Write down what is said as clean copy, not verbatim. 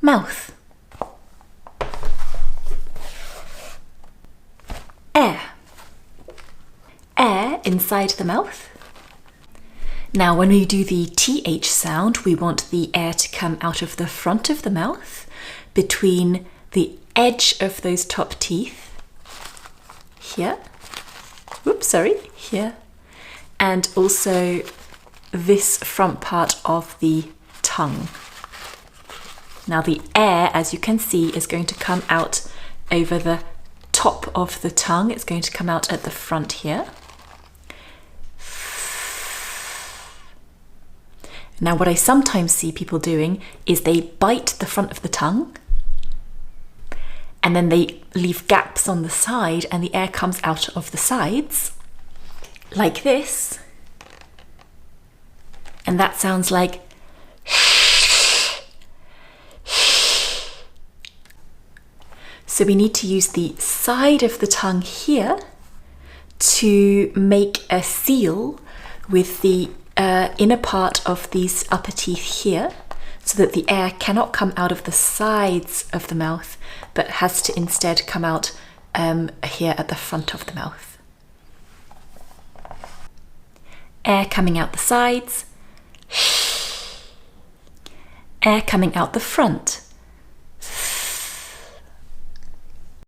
mouth. Air. Air inside the mouth. Now when we do the TH sound, we want the air to come out of the front of the mouth, between the edge of those top teeth, here, here, and also this front part of the tongue. Now the air, as you can see, is going to come out over the top of the tongue. It's going to come out at the front here. Now what I sometimes see people doing is they bite the front of the tongue and then they leave gaps on the side and the air comes out of the sides like this, and that sounds like so we need to use the side of the tongue here to make a seal with the inner part of these upper teeth here, so that the air cannot come out of the sides of the mouth, but has to instead come out here at the front of the mouth. Air coming out the sides, air coming out the front.